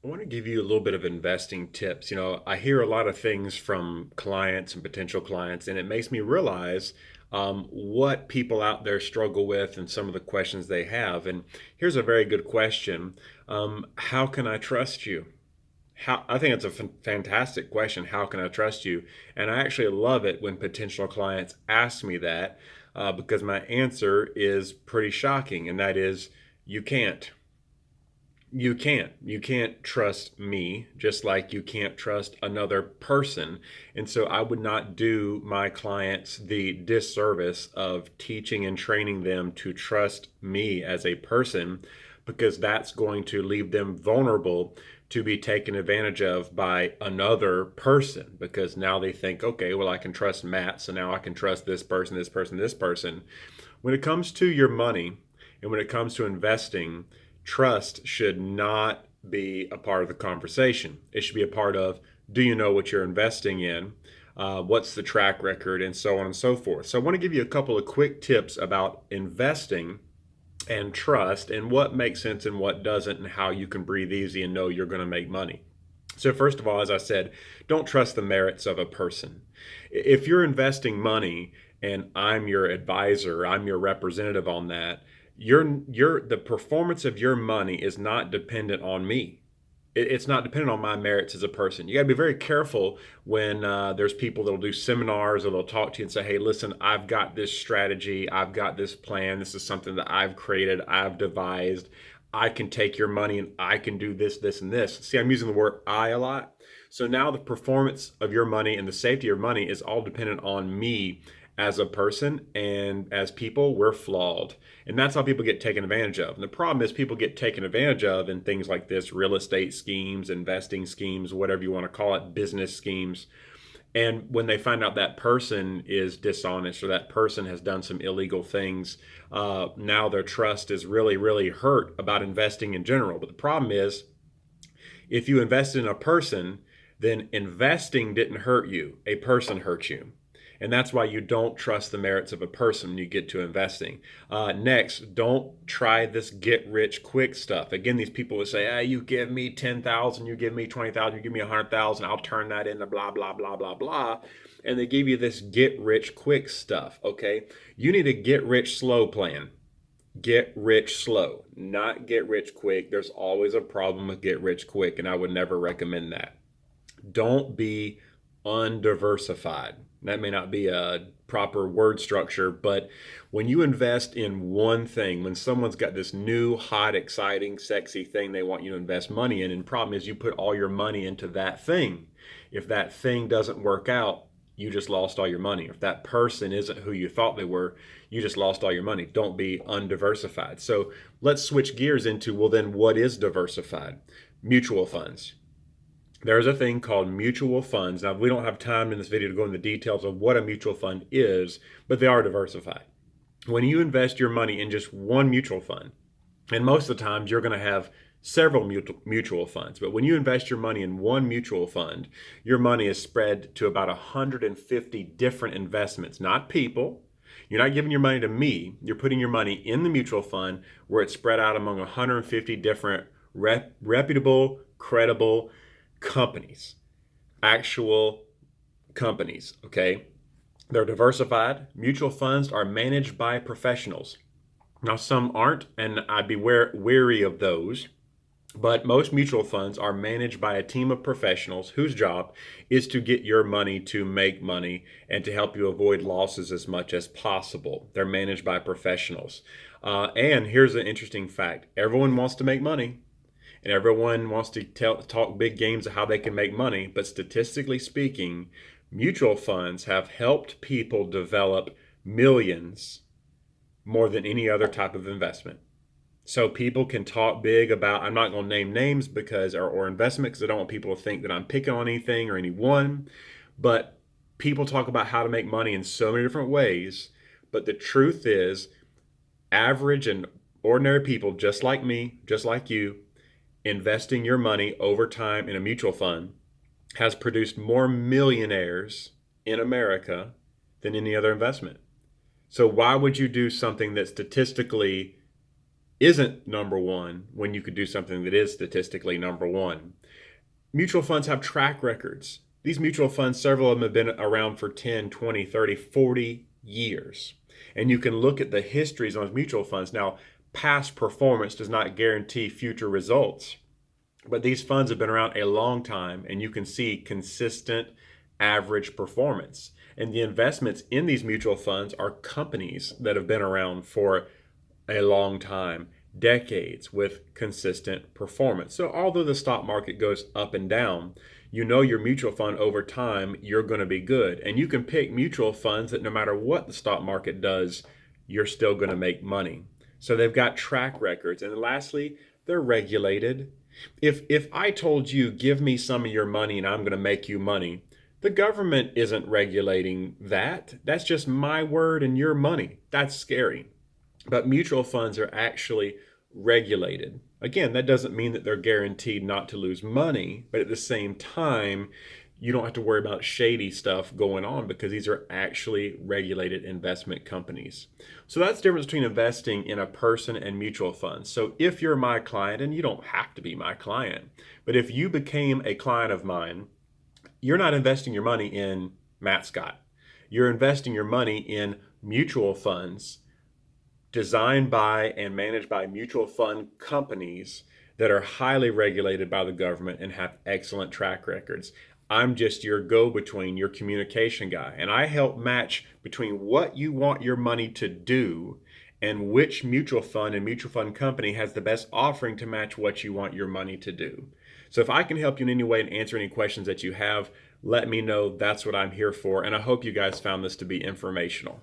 I want to give you a little bit of investing tips. I hear a lot of things from clients and potential clients, and it makes me realize what people out there struggle with and some of the questions they have. And here's a very good question. How can I trust you? I think it's a fantastic question. How can I trust you? And I actually love it when potential clients ask me that because my answer is pretty shocking, and that is you can't. You can't trust me, just like you can't trust another person. And so I would not do my clients the disservice of teaching and training them to trust me as a person, because that's going to leave them vulnerable to be taken advantage of by another person, because now they think, okay, well, I can trust Matt, so now I can trust this person, this person, this person. When it comes to your money and when it comes to investing, trust should not be a part of the conversation. It should be a part of, do you know what you're investing in? What's the track record, and so on and so forth. So I want to give you a couple of quick tips about investing and trust, and what makes sense and what doesn't, and how you can breathe easy and know you're going to make money. So, first of all, as I said, don't trust the merits of a person. If you're investing money and I'm your advisor, I'm your representative on that, the performance of your money is not dependent on me. It's not dependent on my merits as a person. You got to be very careful when there's people that'll do seminars or they'll talk to you and say, hey, listen, I've got this strategy, I've got this plan, this is something that I've created, I've devised. I can take your money and I can do this, this, and this. See, I'm using the word I a lot. So now the performance of your money and the safety of your money is all dependent on me as a person, and as people, we're flawed. And that's how people get taken advantage of. And the problem is people get taken advantage of in things like this: real estate schemes, investing schemes, whatever you want to call it, business schemes. And when they find out that person is dishonest or that person has done some illegal things, now their trust is really, really hurt about investing in general. But the problem is, if you invest in a person, then investing didn't hurt you, a person hurt you. And that's why you don't trust the merits of a person when you get to investing. Next, don't try this get rich quick stuff. Again, these people would say, you give me 10,000, you give me 20,000, you give me 100,000, I'll turn that into blah, blah, blah, blah, blah. And they give you this get rich quick stuff, okay? You need a get rich slow plan. Get rich slow, not get rich quick. There's always a problem with get rich quick, and I would never recommend that. Don't be undiversified. That may not be a proper word structure, but when you invest in one thing, when someone's got this new, hot, exciting, sexy thing they want you to invest money in, and the problem is you put all your money into that thing. If that thing doesn't work out, you just lost all your money. If that person isn't who you thought they were, you just lost all your money. Don't be undiversified. So let's switch gears into, well, then what is diversified? Mutual funds. There's a thing called mutual funds. Now, we don't have time in this video to go into the details of what a mutual fund is, but they are diversified. When you invest your money in just one mutual fund, and most of the times you're going to have several mutual funds, but when you invest your money in one mutual fund, your money is spread to about 150 different investments, not people. You're not giving your money to me. You're putting your money in the mutual fund where it's spread out among 150 different reputable, credible companies, actual companies, okay? They're diversified. Mutual funds are managed by professionals. Now, some aren't, and I'd be wary of those. But most mutual funds are managed by a team of professionals whose job is to get your money to make money and to help you avoid losses as much as possible. They're managed by professionals. And here's an interesting fact: everyone wants to make money, and everyone wants to talk big games of how they can make money. But statistically speaking, mutual funds have helped people develop millions more than any other type of investment. So people can talk big about, I'm not going to name names because, or investment, because I don't want people to think that I'm picking on anything or anyone. But people talk about how to make money in so many different ways. But the truth is, average and ordinary people just like me, just like you, investing your money over time in a mutual fund has produced more millionaires in America than any other investment. So why would you do something that statistically isn't number one when you could do something that is statistically number one. Mutual funds have track records. These mutual funds, several of them have been around for 10, 20, 30, 40 years. And you can look at the histories on those mutual funds. Now, past performance does not guarantee future results, but these funds have been around a long time, and you can see consistent average performance. And the investments in these mutual funds are companies that have been around for a long time, decades, with consistent performance. So although the stock market goes up and down, you know your mutual fund over time, you're going to be good. And you can pick mutual funds that no matter what the stock market does, you're still going to make money. So they've got track records. And lastly, they're regulated. If I told you, give me some of your money and I'm going to make you money, the government isn't regulating that. That's just my word and your money. That's scary. But mutual funds are actually regulated. Again, that doesn't mean that they're guaranteed not to lose money, but at the same time, you don't have to worry about shady stuff going on because these are actually regulated investment companies. So that's the difference between investing in a person and mutual funds. So if you're my client, and you don't have to be my client, but if you became a client of mine, you're not investing your money in Matt Scott. You're investing your money in mutual funds designed by and managed by mutual fund companies that are highly regulated by the government and have excellent track records. I'm just your go-between, your communication guy, and I help match between what you want your money to do and which mutual fund and mutual fund company has the best offering to match what you want your money to do. So if I can help you in any way and answer any questions that you have, let me know. That's what I'm here for, and I hope you guys found this to be informational.